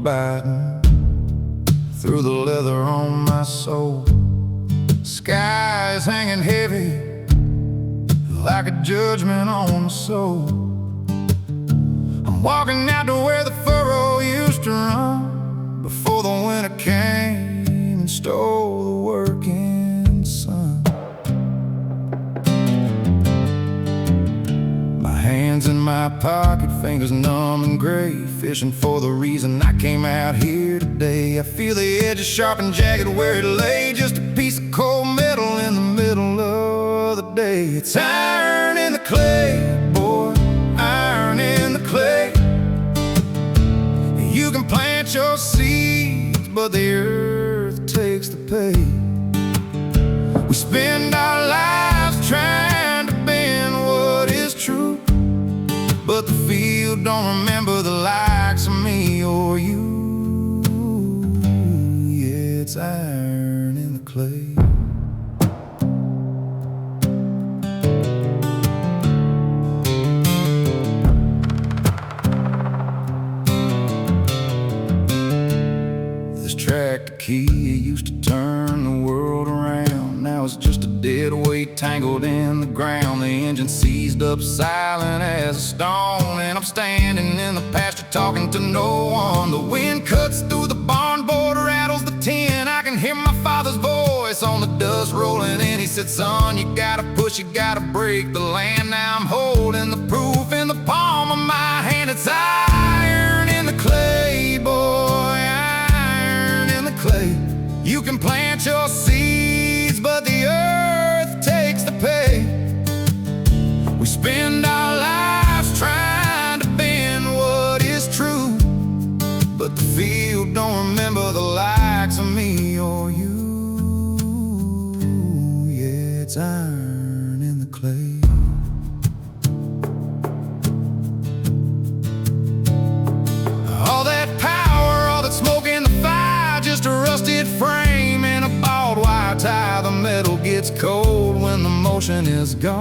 biting through the leather on my soul. Sky is hanging heavy like a judgment on the soul. I'm walking out to where the furrow used to run before the winter came and stole the working sun. My hands in my pocket, fingers numb and gray, fishing for the reason I came out here today. I feel the edges sharp and jagged where it lay, just a piece of cold metal in the middle of the day. It's iron in the clay, boy, iron in the clay. You can plant your seeds, but the earth takes the pay. We spend our lives trying to bend what is true, but the field don't remember the likes of me or you. Yeah, it's iron in the clay. This tractor key used to turn the world around. Now it's just a dead weight tangled in the ground. The engine seized up silent as a stone, and I'm standing in the pasture talking to no one. The wind cuts through the barn board, rattles the tin. I can hear my father's voice on the dust rolling in. He said, son, you gotta push, you gotta break the land. Now I'm holding the proof in the palm of my hand. It's iron in the clay, boy, iron in the clay. You can plant your seeds, but the earth takes the pay. We spend our lives trying to bend what is true, but the field don't remember the likes of me or you. Yeah, it's iron in the clay. All that power, all that smoke in the fire, just a rusted frame and a barbed wire tie. The metal gets cold when the motion is gone,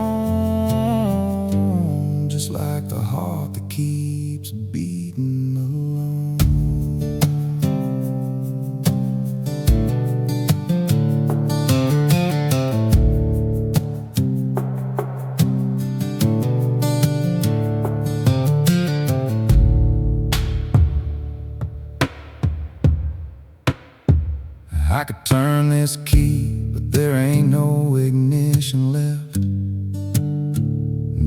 just like the heart that keeps beating alone. I could turn this key, but there ain't no ignition left.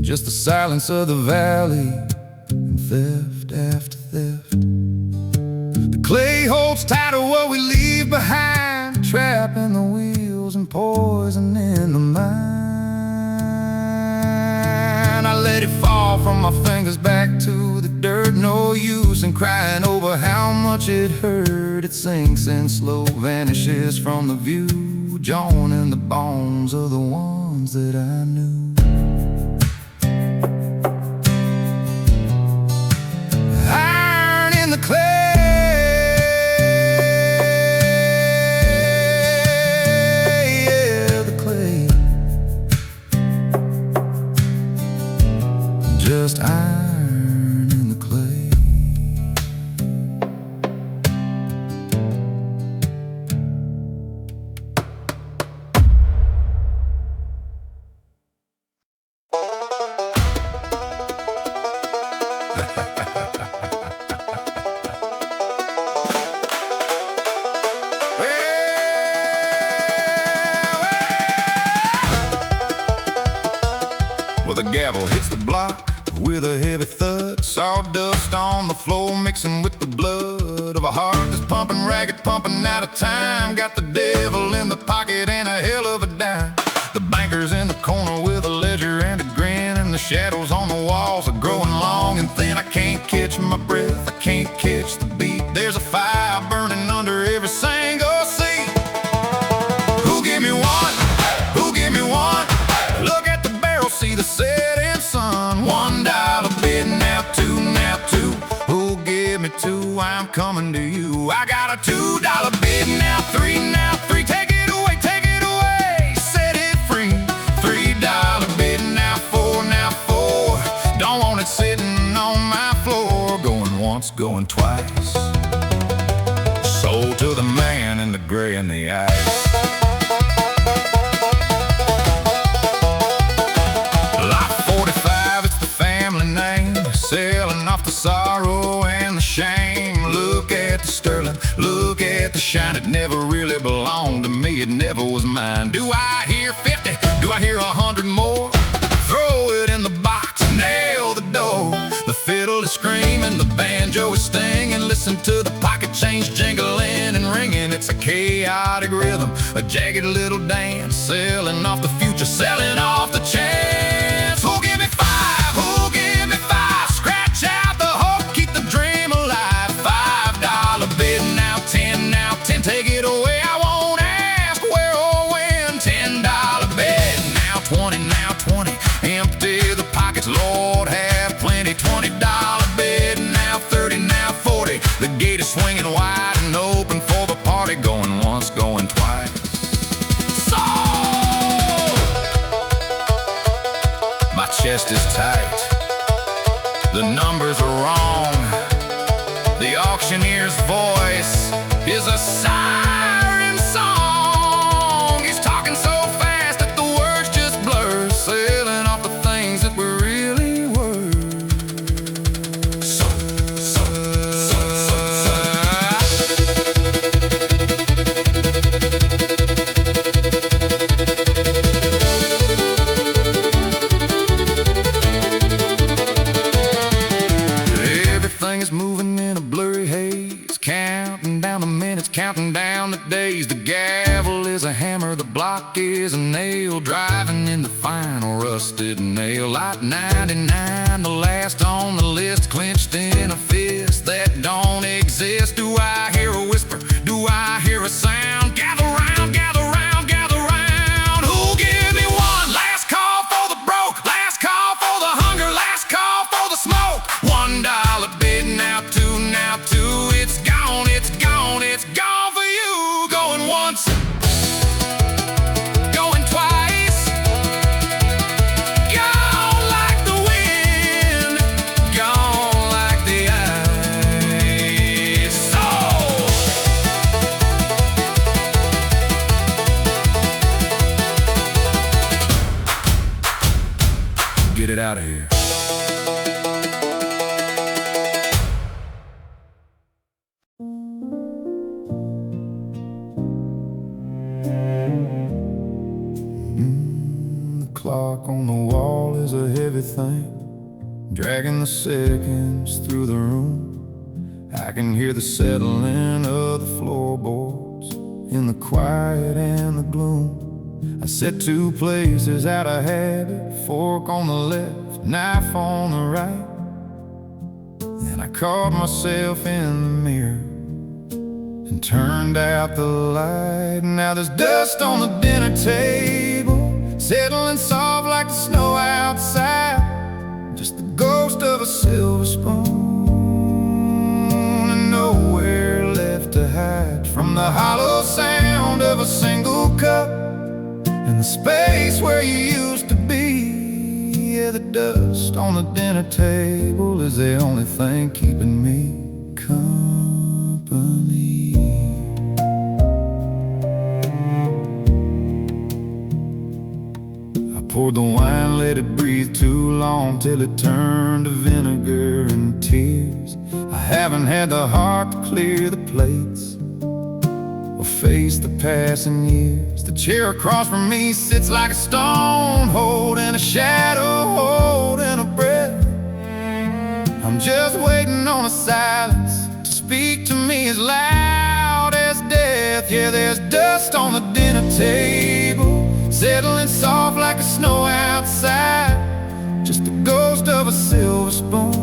Just the silence of the valley and theft after theft. The clay holds tight to what we leave behind, trapping the wheels and poison in the mind. I let it fall from my fingers back to the dirt. No use in crying over how much it hurt. It sinks in slow, vanishes from the view, joining the bones of the ones that I knew. Iron in the clay, yeah, the clay. Just iron in the clay. Well, the gavel hits the block with a heavy thud. Sawdust on the floor mixing with the blood of a heart that's pumping ragged, pumping out of time. Got the devil in the pocket and a hell of a dime. The banker's in the corner with a ledger and a grin, and the shadows on the walls are growing long and thin. I can't catch my breath, I can't catch the beat. There's a fire burning under every single seat. Who give me one? Who give me one? Look at the barrel, see the setting sun. $1 bid, now two, now two. Who'll give me two? I'm coming to you. I got a $2 bid, now three, now three. Take it away, take it away. Set it free. $3 bid, now four, now four. Don't want it sitting on my floor. Going once, going twice. to the man in the gray and the ice. Lot 45, it's the family name, selling off the sorrow and the shame. Look at the sterling, look at the shine. It never really belonged to me, it never was mine. Do I hear 50? Do I hear 100 more? Throw it in the box, nail the door. The fiddle is screaming, the banjo is stinging. Listen to the pocket change jingling and ringing. It's a chaotic rhythm, a jagged little dance, selling off the future, selling off the chance. Who'll give me five? Who'll give me five? Scratch out the hope, keep the dream alive. $5 bid now, 10 now, 10. Take it away, I won't ask where or when. $10 bid now, 20 now, 20. Empty the pockets, Lord have plenty. $20 bid now, 30 now, 40. The gate is swinging wide and open for the party. Going once, going twice. Sold! My chest is tight, the numbers are wrong. The auctioneer's voice is a siren song. He's talking so fast that the words just blur, sailing off the things that we really were. Everything is moving in a blurry haze, counting down the minutes, counting down the days. The gavel is a hammer, the block is a nail, driving in the final rusted nail. Lot 99, the last on the list, clenched in a fist that don't exist. Do I hear a whisper? Do I hear a sound? Gather round, gather round, gather round. Who'll give me one? Last call for the broke, last call for the hunger, last call for the smoke. $1 bid now, 2 now, 2. It's gone, it's gone, it's gone for you. Going once, going twice. Gone like the wind, gone like the ice. Sold! Get it out of here. The clock on the wall is a heavy thing, dragging the seconds through the room. I can hear the settling of the floorboards in the quiet and the gloom. I set two places out of habit, fork on the left, knife on the right. Then I caught myself in the mirror and turned out the light. Now there's dust on the dinner table, settling soft like the snow outside. Just the ghost of a silver spoon, and nowhere left to hide from the hollow sound of a single cup and the space where you used to be. Yeah, the dust on the dinner table is the only thing keeping me company. Poured the wine, let it breathe too long, till it turned to vinegar and tears. I haven't had the heart to clear the plates or face the passing years. The chair across from me sits like a stone, holding a shadow, holding a breath. I'm just waiting on a silence to speak to me as loud as death. Yeah, there's dust on the dinner table, settling soft like the snow outside. Just the ghost of a silver spoon,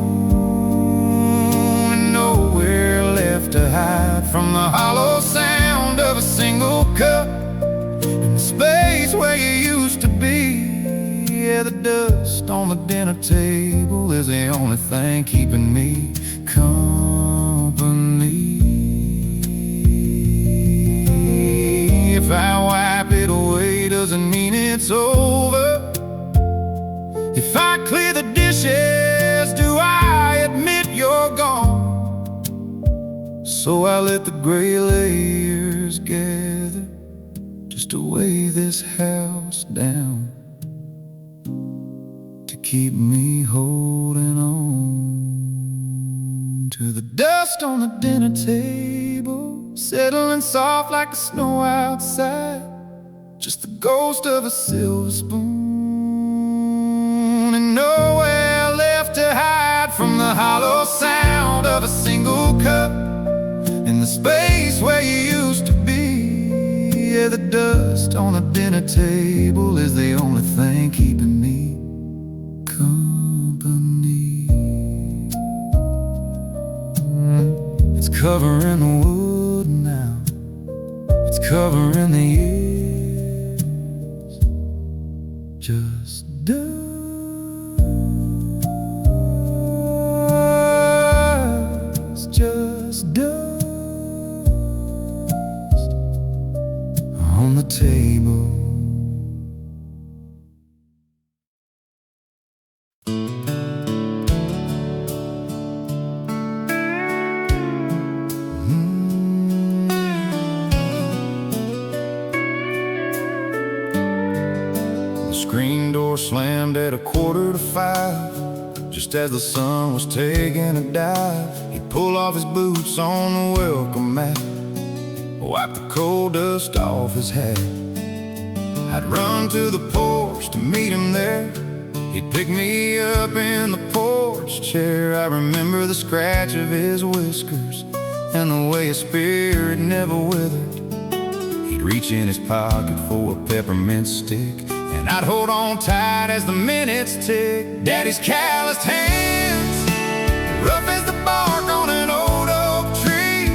and nowhere left to hide from the hollow sound of a single cup and the space where you used to be. Yeah, the dust on the dinner table is the only thing keeping me company. If I wipe it away, doesn't mean it's over. If I clear the dishes, do I admit you're gone? So I let the gray layers gather just to weigh this house down, to keep me holding on to the dust on the dinner table, settling soft like the snow outside, just the ghost of a silver spoon, and nowhere left to hide from the hollow sound of a single cup in the space where you used to be. Yeah, the dust on the dinner table is the only thing keeping me company. It's covering the wood now, it's covering the years, just dust, just dust on the table. The screen door slammed at 4:45, just as the sun was taking a dive. He'd pull off his boots on the welcome mat, wipe the coal dust off his hat. I'd run to the porch to meet him there. He'd pick me up in the porch chair. I remember the scratch of his whiskers and the way his spirit never withered. He'd reach in his pocket for a peppermint stick, and I'd hold on tight as the minutes tick. Daddy's calloused hands, rough as the bark on an old oak tree,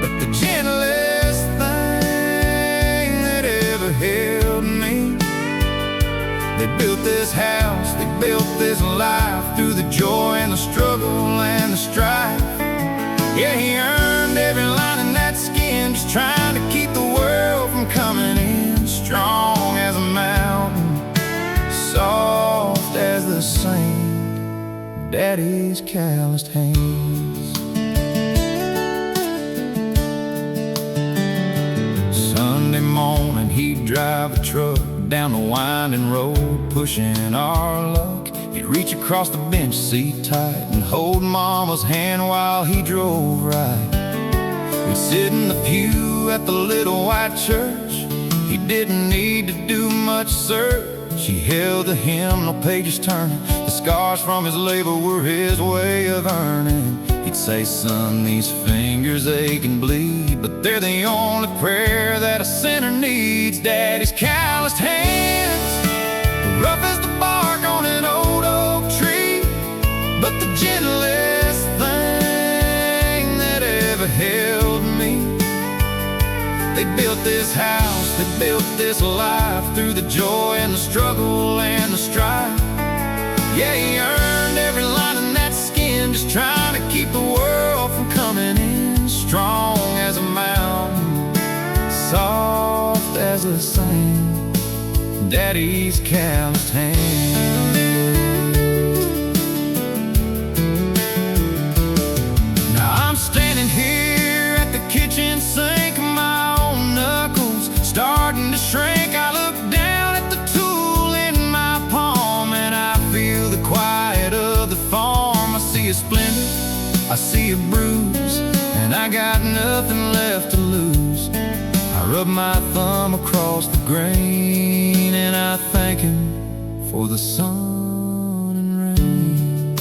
but the gentlest thing that ever held me. They built this house, they built this life, through the joy and the struggle and the strife. Yeah, he earned every line in that skin, just trying to keep the world from coming in. Strong as a mountain, soft as the sand, Daddy's calloused hands. Sunday morning he'd drive a truck down the winding road, pushing our luck. He'd reach across the bench seat tight and hold Mama's hand while he drove right. We'd sit in the pew at the little white church. He didn't need to do much search. He held the hymnal pages turning. The scars from his labor were his way of earning. He'd say, son, these fingers ache and bleed, but they're the only prayer that a sinner needs. Daddy's calloused hands, rough as the bark on an old oak tree, but the gentlest thing that ever held me. They built this house, they built this life, through the joy and the struggle and the strife. Yeah, he earned every line in that skin, just trying to keep the world from coming in. Strong as a mountain, soft as the sand, Daddy's calloused hands. Now I'm standing here at the kitchen sink, my own knuckles starting to shrink. I look down at the tool in my palm, and I feel the quiet of the farm. I see a splinter, I see a bruise, and I got nothing left to lose. I rub my thumb across the grain, and I thank him for the sun and rain.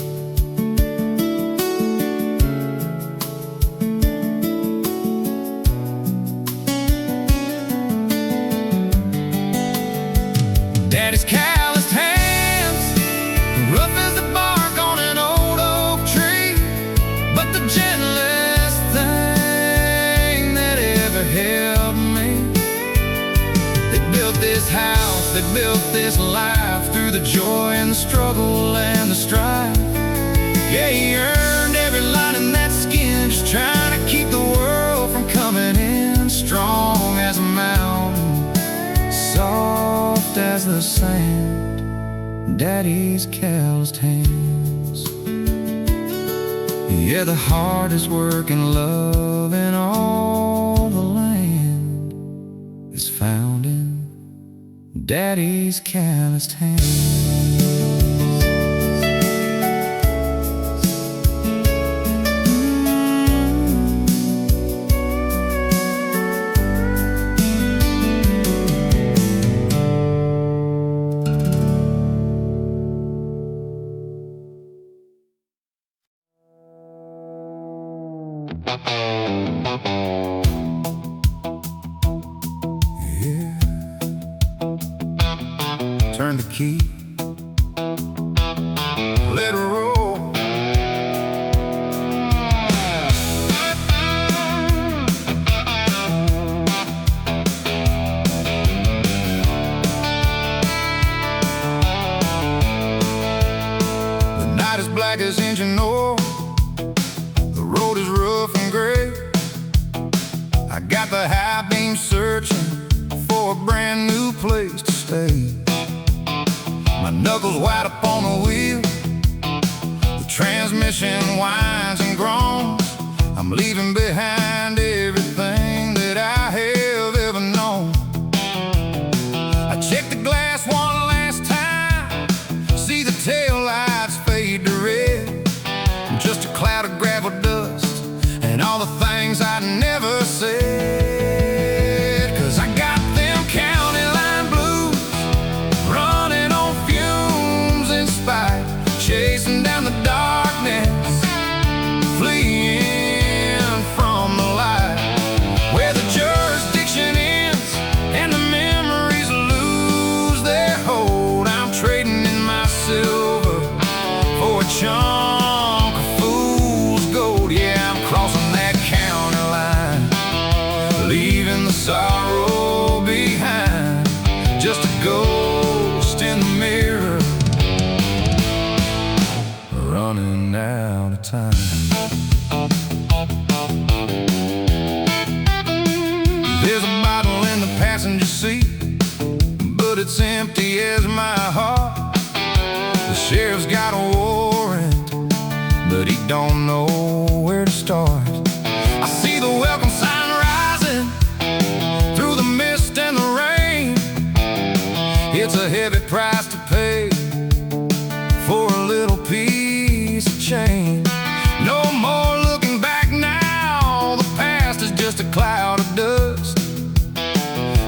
Daddy's calloused hands, rough as the bark on an old oak tree, but the gentlest thing that ever held me. They built this house, they built this life, through the joy and the struggle and the strife. Yeah, he earned every line in that skin, just trying to keep the world from coming in. Strong as a mountain, soft as the sand, Daddy's calloused hands. Yeah, the hardest work and love in all the land is found in Daddy's calloused hands. Yeah. Turn the key, let it roll. The night is black as engine oil. The road is rough and gray. I got the high beam searching for a brand new place to stay. My knuckles white upon the wheel, the transmission whines and groans. I'm leaving behind everything that I have ever known. I checked the glass one last time, see the tail lights fade to red. Just a cloud of gravel dust and all the things I never said. 'Cause I got them county line blues, running on fumes in spite, chasing down the darkness, fleeing from the light, where the jurisdiction ends and the memories lose their hold. I'm trading in my silver for a chunk of fool's gold. Yeah, I'm crossing that county line, leaving the sorrow behind, just a ghost in the mirror, running out of time. There's a bottle in the passenger seat, but it's empty as my heart. The sheriff's got a warrant, but he don't know where to start. I see the welcome sign rising through the mist and the rain. It's a heavy price to pay for a little piece of change. No more looking back now, the past is just a cloud of dust.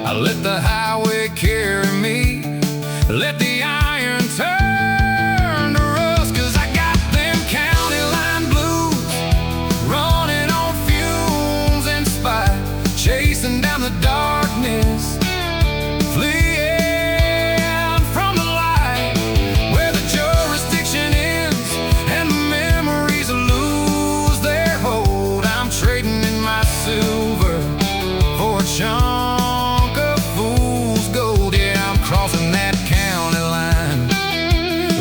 I let the highway carry me, let the iron turn to rust. 'Cause I got them county line blues, running on fumes in spite, chasing down the darkness, fleeing from the light, where the jurisdiction ends and the memories lose their hold. I'm trading in my silver for a chunk of fool's gold. Yeah, I'm crossing that county line,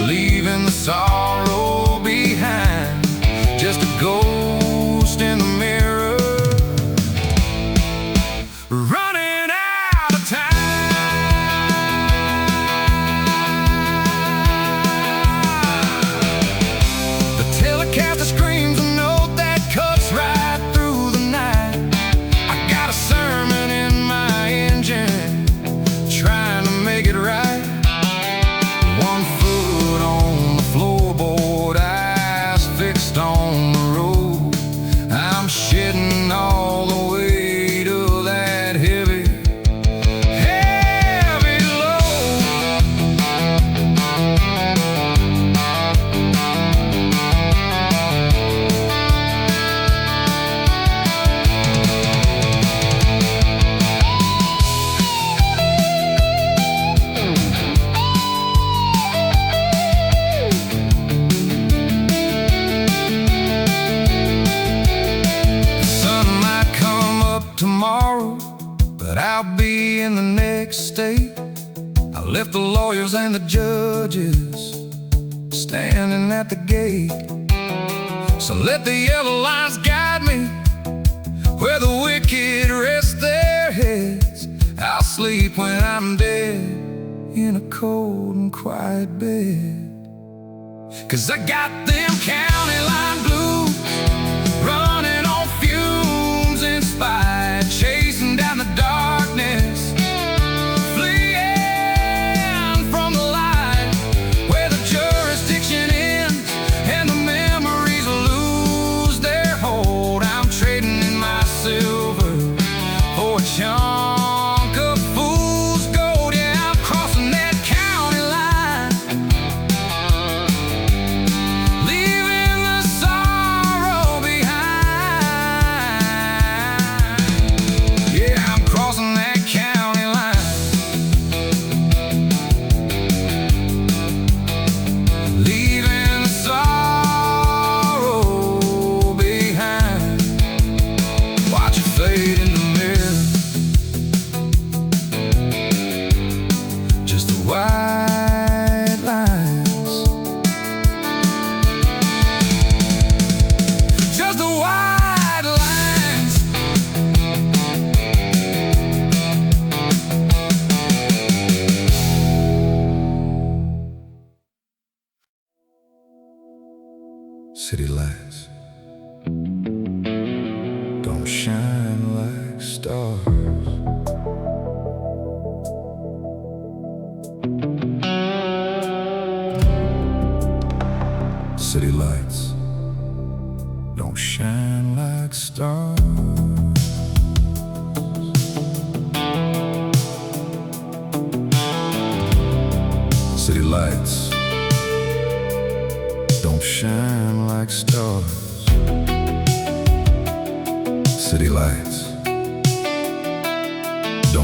leaving the sorrow behind, just a ghost in the mirror, running out of time. The telecaster screams a note that cuts right through the night. I got a sermon in my engine, trying to make it right. One foot on the floorboard, eyes fixed on the road. I'm shedding all the weight of that heavy, heavy load. The sun might come up tomorrow, but I'll be in the next state. I left the lawyers and the judges standing at the gate. So let the yellow lines guide me where the wicked rest their heads. I'll sleep when I'm dead in a cold and quiet bed. 'Cause I got them county line blues,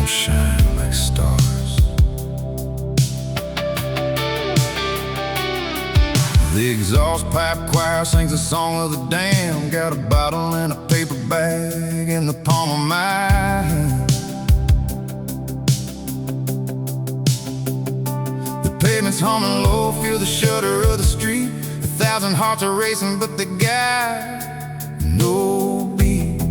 don't shine like stars. The exhaust pipe choir sings a song of the damned. Got a bottle and a paper bag in the palm of my hand. The pavement's humming low, feel the shudder of the street. 1,000 hearts are racing, but they got no beat.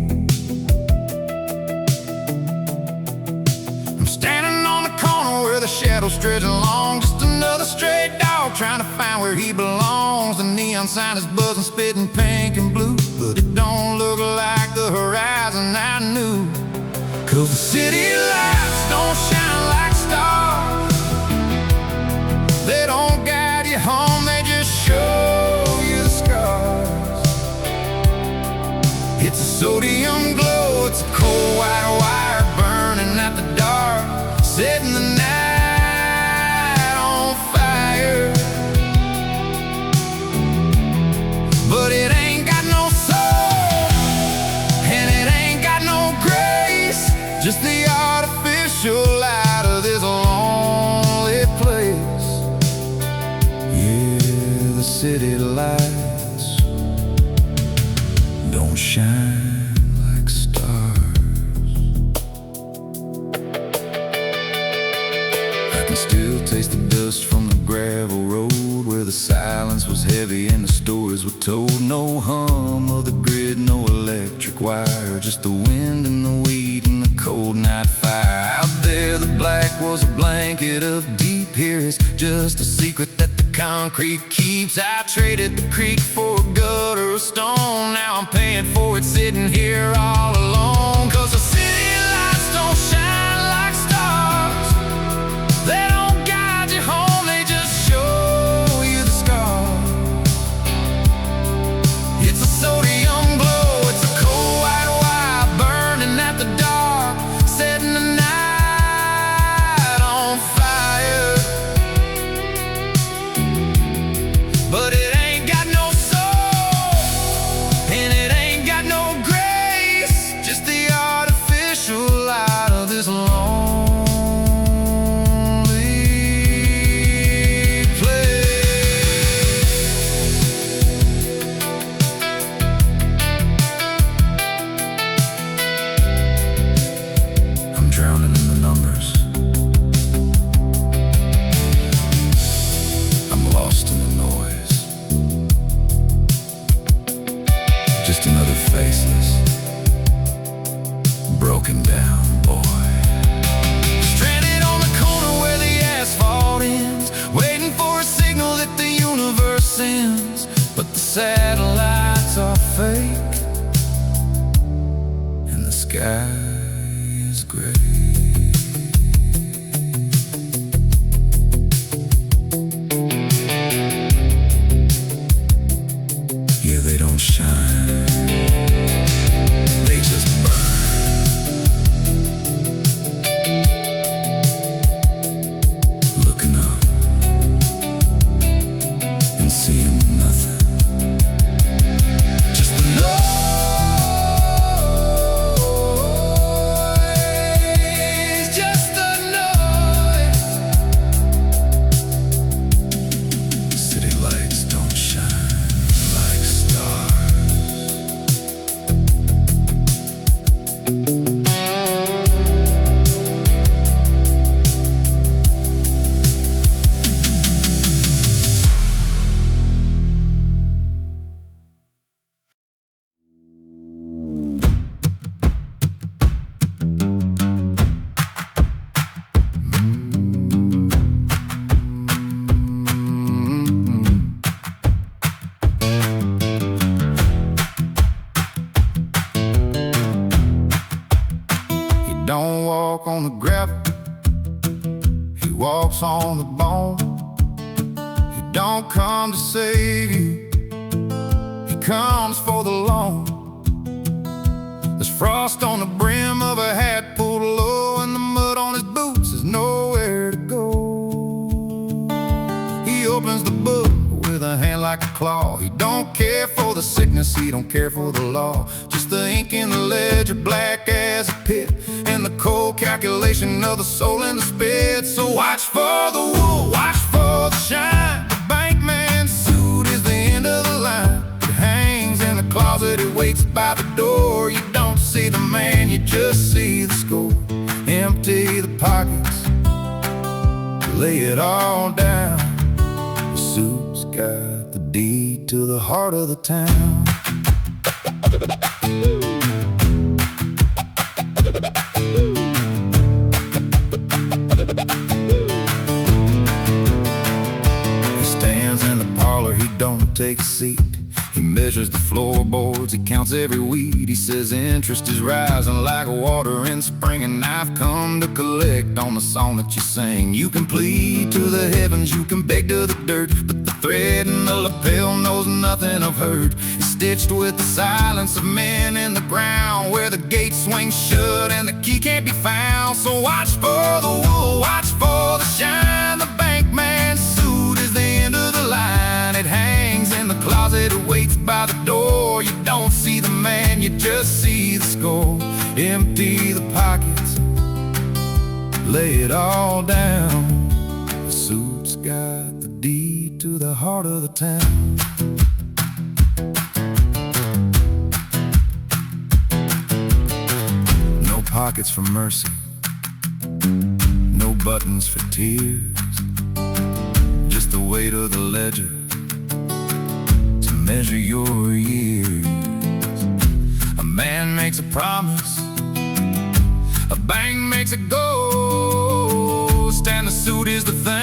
I'm standing on the corner where the shadows stretch along. Just another stray dog trying to find where he belongs. The neon sign is buzzing, spitting pink and blue, but it don't look like the horizon I knew. 'Cause the city lights don't shine like stars. They don't guide you home, they just show you the scars. It's a sodium glow, it's a cold white wire burning at the dark, setting the night on fire. But it ain't got no soul, and it ain't got no grace, just the artificial light of this lonely place. Yeah, the city lights don't shine like stars. I can still taste the dust from the gravel road where the silence was heavy and the stories were told. No hum of the grid, no electric wire, just the wind and the weed and the cold night fire. Out there the black was a blanket of deep. Here is just a secret that the concrete keeps. I traded the creek for a gutter of stone. Now I'm paying for it sitting here all alone. 'Cause the city lights don't shine like stars. They don't guide you home, they just show you the scars. It's a sodium glow, it's a cold white wire burning at the dark, setting the night on fire. But it ain't got no soul, and it ain't got no grace, just the artificial light of this lonely place. I'm drowning in the numbers. I'm lost in the noise. Just another faceless, broken down boy. Stranded on the corner where the asphalt ends, waiting for a signal that the universe sends. But the satellites are fake, and the sky is gray. Yeah, they don't shine, they just burn. Looking up and seeing nothing, just the noise, just the noise. City lights don't shine like stars. He don't walk on the gravel, he walks on the bone. He don't come to save you, he comes for the loan. There's frost on the brim of a hat pulled low, and the mud on his boots is nowhere to go. He opens the book with a hand like a claw. He don't care for the sickness, he don't care for the law. Just the ink in the ledger, black as a pit, and the cold calculation of the soul and the spirit. So watch for the wool, watch for the shine. The bank man's suit is the end of the line. It hangs in the closet, it waits by the door. You don't see the man, you just see the score. Empty the pockets, lay it all down. The suit's got the deed to the heart of the town. He stands in the parlor, he don't take a seat. He measures the floorboards, he counts every weed. He says interest is rising like water in spring, and I've come to collect on the song that you sing. You can plead to the heavens, you can beg to the dirt, but the thread in the lapel knows nothing of hurt. It's stitched with the silence of men in the ground, where the gate swings shut and the key can't be found. So watch for the wool, watch for the shine. The bank man's suit is the end of the line. It hangs in the closet, it waits by the door. You don't see the man, you just see the score. Empty the pockets, lay it all down. The suit's got the deed to the heart of the town. No pockets for mercy, no buttons for tears, just the weight of the ledger to measure your years. A man makes a promise, a bank makes a ghost, and the suit is the thing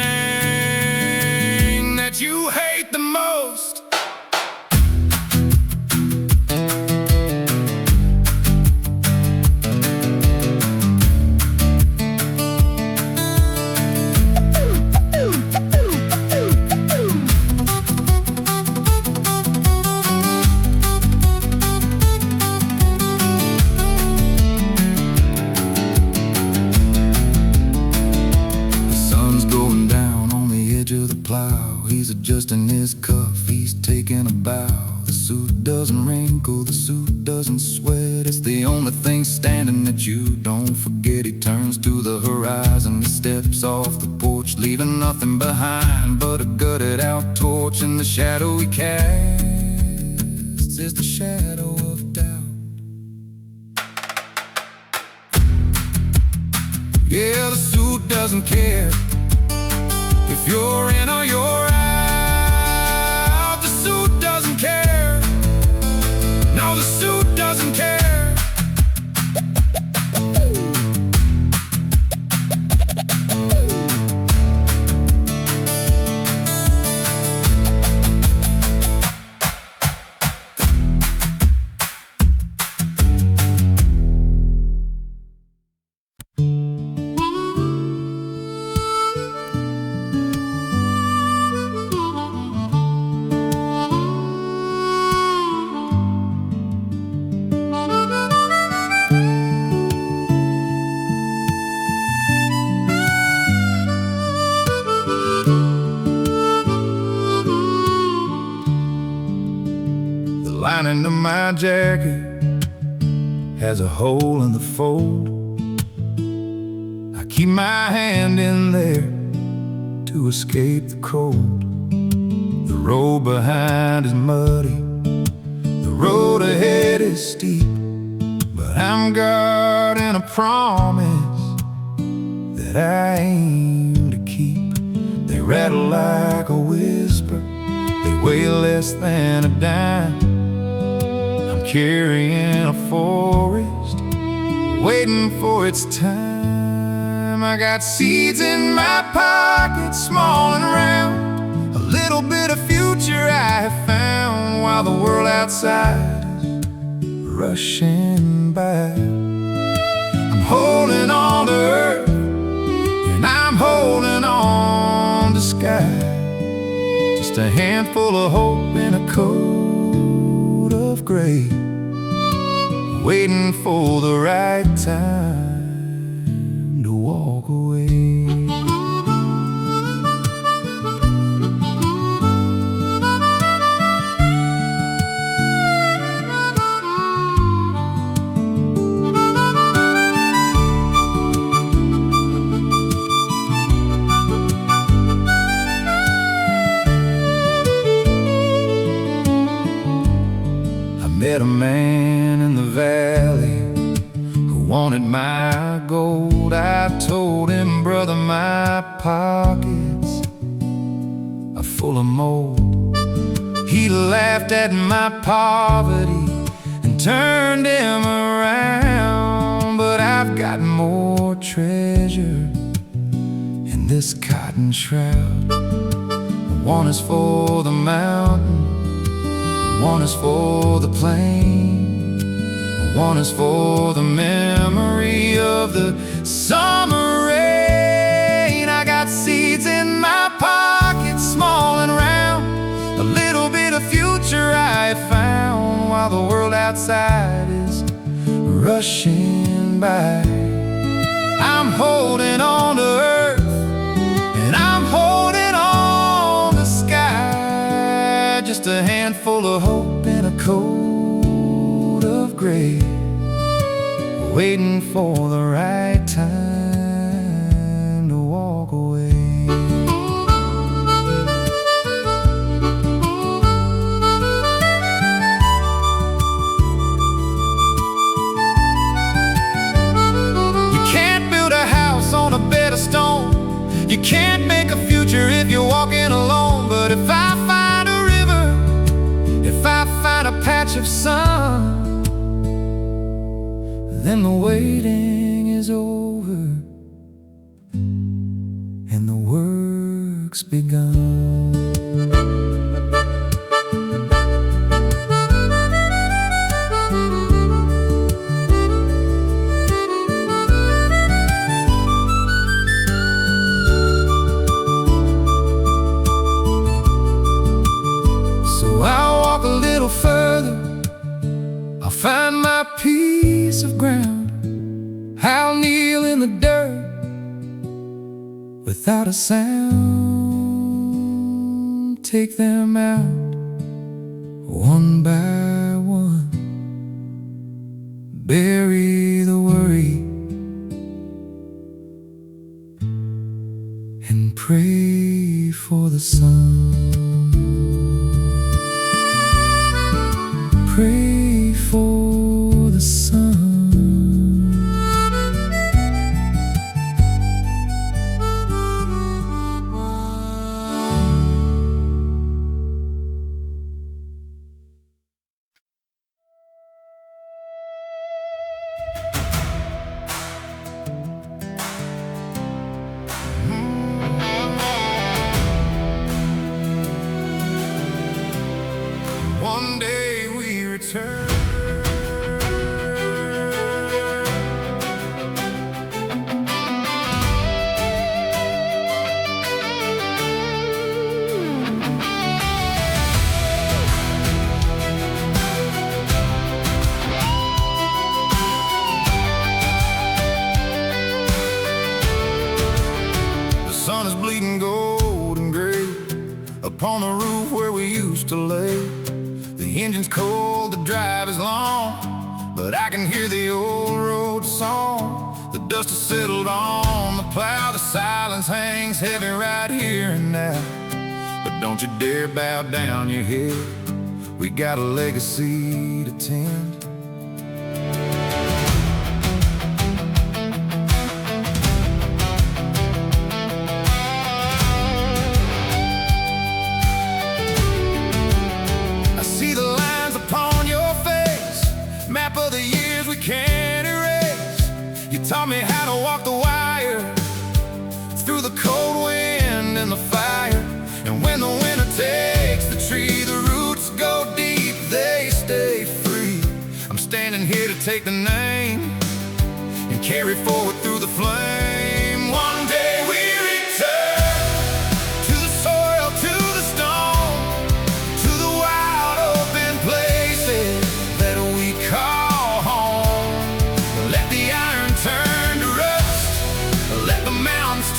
that you hate the most. He's adjusting his cuff, he's taking a bow. The suit doesn't wrinkle, the suit doesn't sweat. It's the only thing standing that you don't forget. He turns to the horizon, he steps off the porch, leaving nothing behind but a gutted out torch. And the shadow he casts is the shadow of doubt. Yeah, the suit doesn't care if you're in or you're out. The suit doesn't care. No, the suit doesn't care. The lining of my jacket has a hole in the fold. I keep my hand in there to escape the cold. The road behind is muddy, the road ahead is steep, but I'm guarding a promise that I aim to keep. They rattle like a whisper, they weigh less than a dime. I'm carrying a forest, waiting for its time. I got seeds in my pocket, small and round, a little bit of future I have found, while the world outside is rushing by. I'm holding on to earth, and I'm holding on to sky. Just a handful of hope in a coat of gray, waiting for the right time to walk away. wanted my gold. I told him, brother, my pockets are full of mold. He laughed at my poverty and turned him around. But I've got more treasure in this cotton shroud. One is for the mountain, one is for the plain, one is for the memory of the summer rain. I got seeds in my pocket, small and round, a little bit of future I have found, while the world outside is rushing by. I'm holding on to earth, and I'm holding on to sky. Just a handful of hope and a coat of gray, waiting for the right time to walk away. On a bed of stone, you can't make a future if you're walking alone. But if I find a river, if I find a patch of sun, then the waiting is over and the work's begun. Further, I'll find my piece of ground. I'll kneel in the dirt without a sound. Take them out one by one, bury the worry and pray for the sun. Pray for the sun. One day we return. The sun is bleeding gold and gray upon the roof where we used to lay. The engine's cold, the drive is long, but I can hear the old road song. The dust has settled on the plow, the silence hangs heavy right here and now. But don't you dare bow down your head, we got a legacy to tend. Can't erase. You taught me how to walk the wire through the cold wind and the fire. And when the winter takes the tree, the roots go deep, they stay free. I'm standing here to take the name and carry forward through the flame. One day we return to the soil, to the stone, to the wild open places that we call.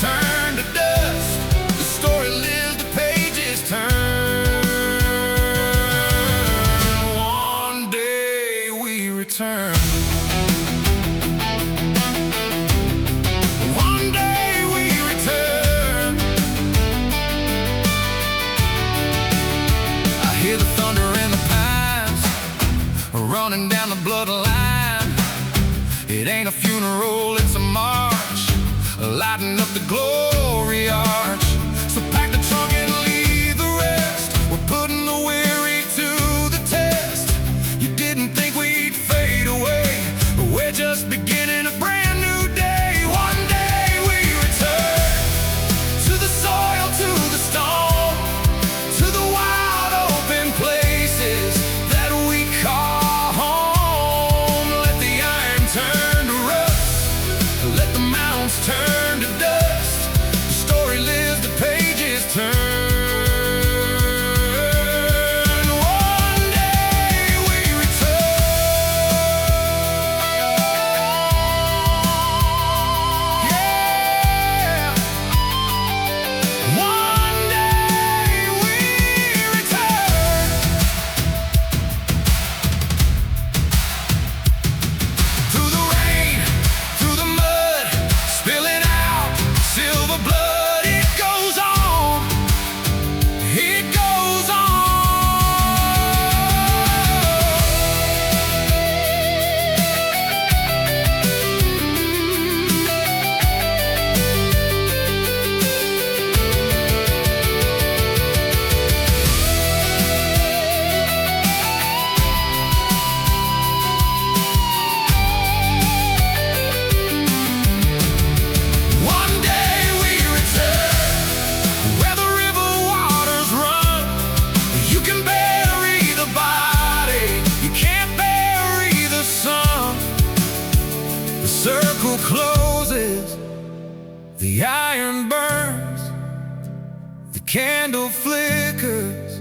Turn to dust, the story lives, the pages turn. One day we return. funeral, it's a march, lighting up the glory arch. So pack the trunk and leave the rest. We're putting the weary to the test. You didn't think we'd fade away, but we're just beginning a brand new day. One day we return to the soil, to the stone, to the wild open places that we call home. Let the iron turn to rust, let the mountains turn to dust. The story lives, the pages turn. Circle closes, the iron burns, the candle flickers,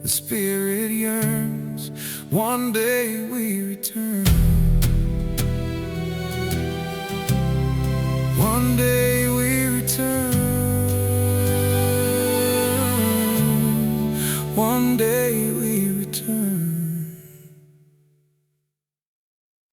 the spirit yearns. One day we return.